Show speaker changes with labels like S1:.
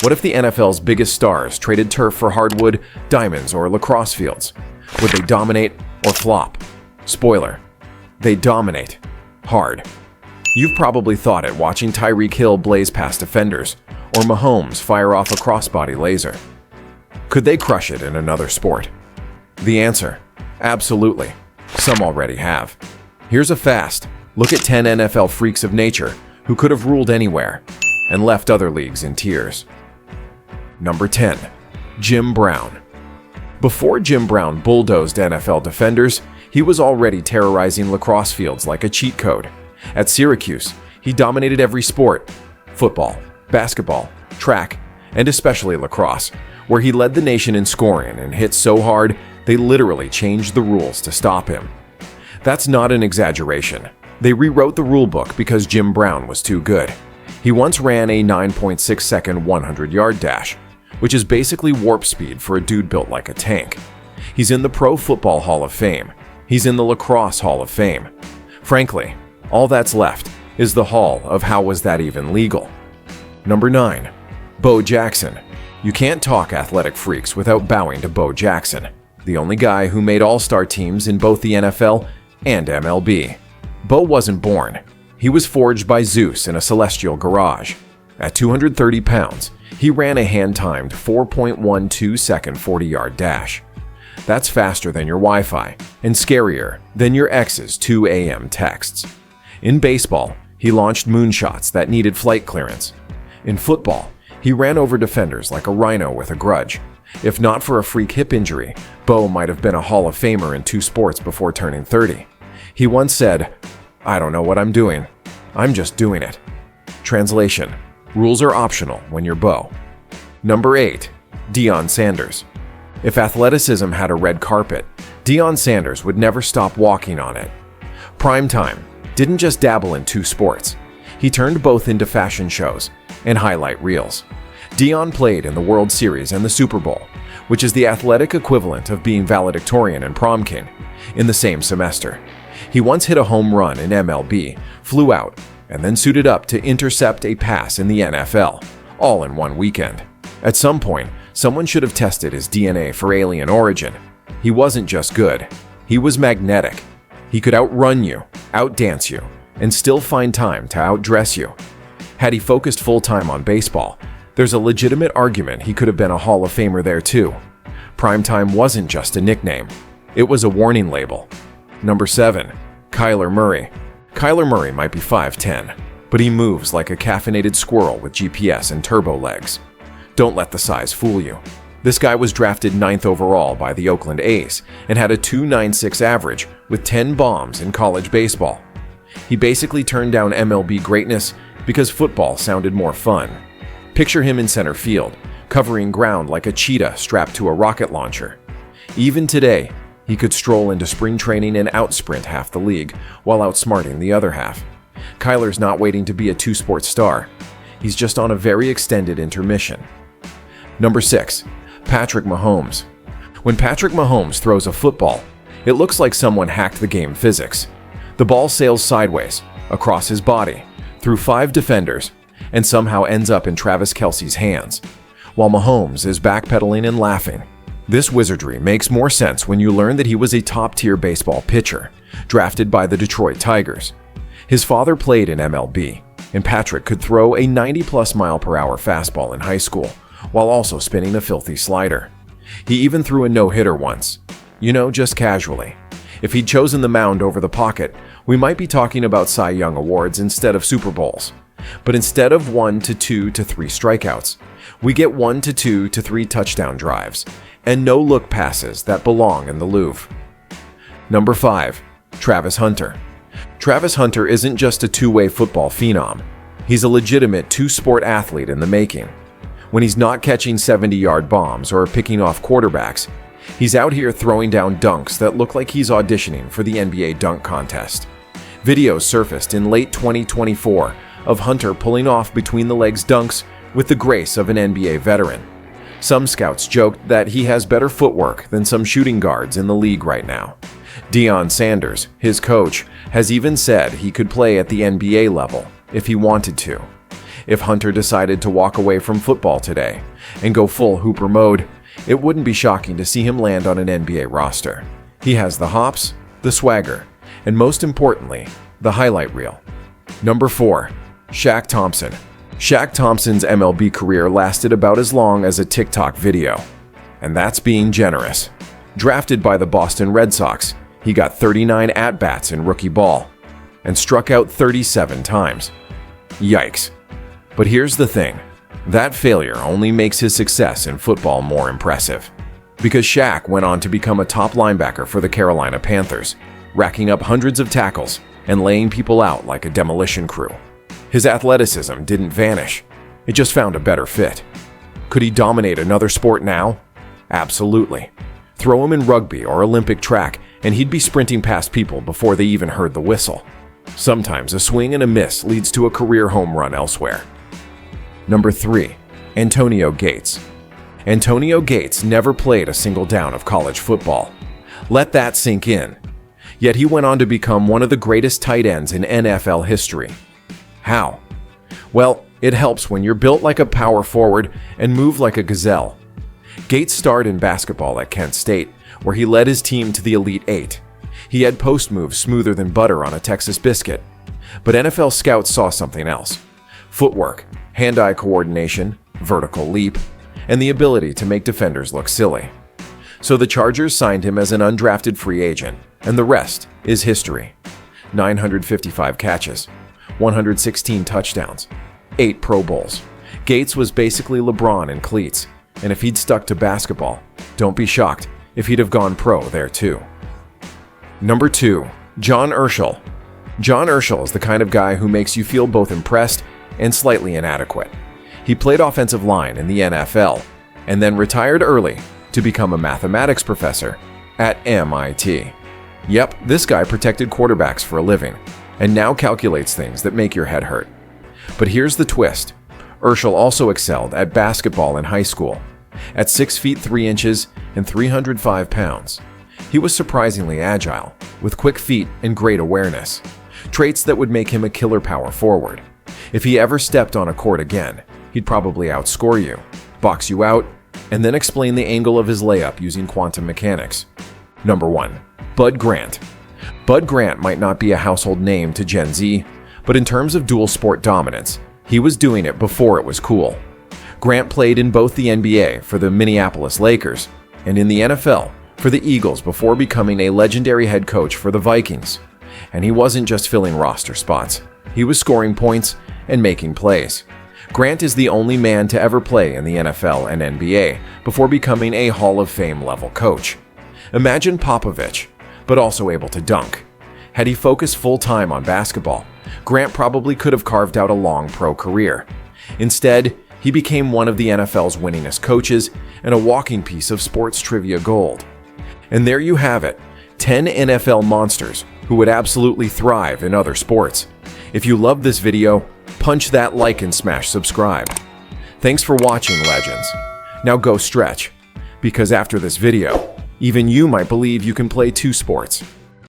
S1: What if the NFL's biggest stars traded turf for hardwood, diamonds, or lacrosse fields? Would they dominate or flop? Spoiler: they dominate. Hard. You've probably thought it watching Tyreek Hill blaze past defenders, or Mahomes fire off a crossbody laser. Could they crush it in another sport? The answer: absolutely. Some already have. Here's a fast look at 10 NFL freaks of nature who could have ruled anywhere and left other leagues in tears. Number 10. Jim Brown. Before Jim Brown bulldozed NFL defenders, he was already terrorizing lacrosse fields like a cheat code. At Syracuse, he dominated every sport: football, basketball, track, and especially lacrosse, where he led the nation in scoring and hit so hard they literally changed the rules to stop him. That's not an exaggeration. They rewrote the rulebook because Jim Brown was too good. He once ran a 9.6-second 100-yard dash, which is basically warp speed for a dude built like a tank. He's in the Pro Football Hall of Fame. He's in the Lacrosse Hall of Fame. Frankly, all that's left is the Hall of How Was That Even Legal? Number 9. Bo Jackson. You can't talk athletic freaks without bowing to Bo Jackson, the only guy who made all-star teams in both the NFL and MLB. Bo wasn't born. He was forged by Zeus in a celestial garage. At 230 pounds, he ran a hand-timed 4.12-second 40-yard dash. That's faster than your Wi-Fi and scarier than your ex's 2 a.m. texts. In baseball, he launched moonshots that needed flight clearance. In football, he ran over defenders like a rhino with a grudge. If not for a freak hip injury, Bo might have been a Hall of Famer in 2 sports before turning 30. He once said, "I don't know what I'm doing. I'm just doing it." Translation: rules are optional when you're Bo. Number 8. Deion Sanders. If athleticism had a red carpet, Deion Sanders would never stop walking on it. Primetime didn't just dabble in 2 sports. He turned both into fashion shows and highlight reels. Deion played in the World Series and the Super Bowl, which is the athletic equivalent of being valedictorian and prom king, in the same semester. He once hit a home run in MLB, flew out, and then suited up to intercept a pass in the NFL, all in one weekend. At some point, someone should have tested his DNA for alien origin. He wasn't just good, he was magnetic. He could outrun you, outdance you, and still find time to outdress you. Had he focused full-time on baseball, there's a legitimate argument he could have been a Hall of Famer there too. Primetime wasn't just a nickname, it was a warning label. Number 7. Kyler Murray. Kyler Murray might be 5'10", but he moves like a caffeinated squirrel with GPS and turbo legs. Don't let the size fool you. This guy was drafted 9th overall by the Oakland A's and had a .296 average with 10 bombs in college baseball. He basically turned down MLB greatness because football sounded more fun. Picture him in center field, covering ground like a cheetah strapped to a rocket launcher. Even today, he could stroll into spring training and outsprint half the league while outsmarting the other half. Kyler's not waiting to be a 2-sport star. He's just on a very extended intermission. Number 6. Patrick Mahomes. When Patrick Mahomes throws a football, it looks like someone hacked the game physics. The ball sails sideways, across his body, through 5 defenders, and somehow ends up in Travis Kelce's hands, while Mahomes is backpedaling and laughing. This wizardry makes more sense when you learn that he was a top-tier baseball pitcher, drafted by the Detroit Tigers. His father played in MLB, and Patrick could throw a 90-plus mile-per-hour fastball in high school, while also spinning a filthy slider. He even threw a no-hitter once. Just casually. If he'd chosen the mound over the pocket, we might be talking about Cy Young awards instead of Super Bowls. But instead of 1 to 2 to 3 strikeouts, we get 1 to 2 to 3 touchdown drives, and no-look passes that belong in the Louvre. Number 5. Travis Hunter. Travis Hunter isn't just a 2-way football phenom. He's a legitimate 2-sport athlete in the making. When he's not catching 70-yard bombs or picking off quarterbacks, he's out here throwing down dunks that look like he's auditioning for the NBA dunk contest. Videos surfaced in late 2024 of Hunter pulling off between-the-legs dunks with the grace of an NBA veteran. Some scouts joked that he has better footwork than some shooting guards in the league right now. Deion Sanders, his coach, has even said he could play at the NBA level if he wanted to. If Hunter decided to walk away from football today and go full hooper mode, it wouldn't be shocking to see him land on an NBA roster. He has the hops, the swagger, and most importantly, the highlight reel. Number 4. Shaq Thompson. Shaq Thompson's MLB career lasted about as long as a TikTok video. And that's being generous. Drafted by the Boston Red Sox, he got 39 at-bats in rookie ball and struck out 37 times. Yikes. But here's the thing. That failure only makes his success in football more impressive. Because Shaq went on to become a top linebacker for the Carolina Panthers, racking up hundreds of tackles and laying people out like a demolition crew. His athleticism didn't vanish. It just found a better fit. Could he dominate another sport now? Absolutely. Throw him in rugby or Olympic track, and he'd be sprinting past people before they even heard the whistle. Sometimes a swing and a miss leads to a career home run elsewhere. Number 3. Antonio Gates. Antonio Gates never played a single down of college football. Let that sink in. Yet he went on to become one of the greatest tight ends in NFL history. How? Well, it helps when you're built like a power forward and move like a gazelle. Gates starred in basketball at Kent State, where he led his team to the Elite Eight. He had post moves smoother than butter on a Texas biscuit. But NFL scouts saw something else. Footwork, hand-eye coordination, vertical leap, and the ability to make defenders look silly. So the Chargers signed him as an undrafted free agent, and the rest is history. 955 catches, 116 touchdowns, 8 Pro Bowls. Gates was basically LeBron in cleats, and if he'd stuck to basketball, don't be shocked if he'd have gone pro there too. Number 2. John Urschel. John Urschel is the kind of guy who makes you feel both impressed and slightly inadequate. He played offensive line in the NFL, and then retired early to become a mathematics professor at MIT. Yep, this guy protected quarterbacks for a living, and now calculates things that make your head hurt. But here's the twist. Urschel also excelled at basketball in high school. At 6 feet 3 inches and 305 pounds, he was surprisingly agile, with quick feet and great awareness, traits that would make him a killer power forward. If he ever stepped on a court again, he'd probably outscore you, box you out, and then explain the angle of his layup using quantum mechanics. Number 1. Bud Grant. Bud Grant might not be a household name to Gen Z, but in terms of dual sport dominance, he was doing it before it was cool. Grant played in both the NBA for the Minneapolis Lakers and in the NFL for the Eagles before becoming a legendary head coach for the Vikings. And he wasn't just filling roster spots. He was scoring points and making plays. Grant is the only man to ever play in the NFL and NBA before becoming a Hall of Fame level coach. Imagine Popovich, but also able to dunk. Had he focused full-time on basketball, Grant probably could have carved out a long pro career. Instead, he became one of the NFL's winningest coaches and a walking piece of sports trivia gold. And there you have it, 10 NFL monsters who would absolutely thrive in other sports. If you loved this video, punch that like and smash subscribe. Thanks for watching, legends. Now go stretch, because after this video, even you might believe you can play 2 sports.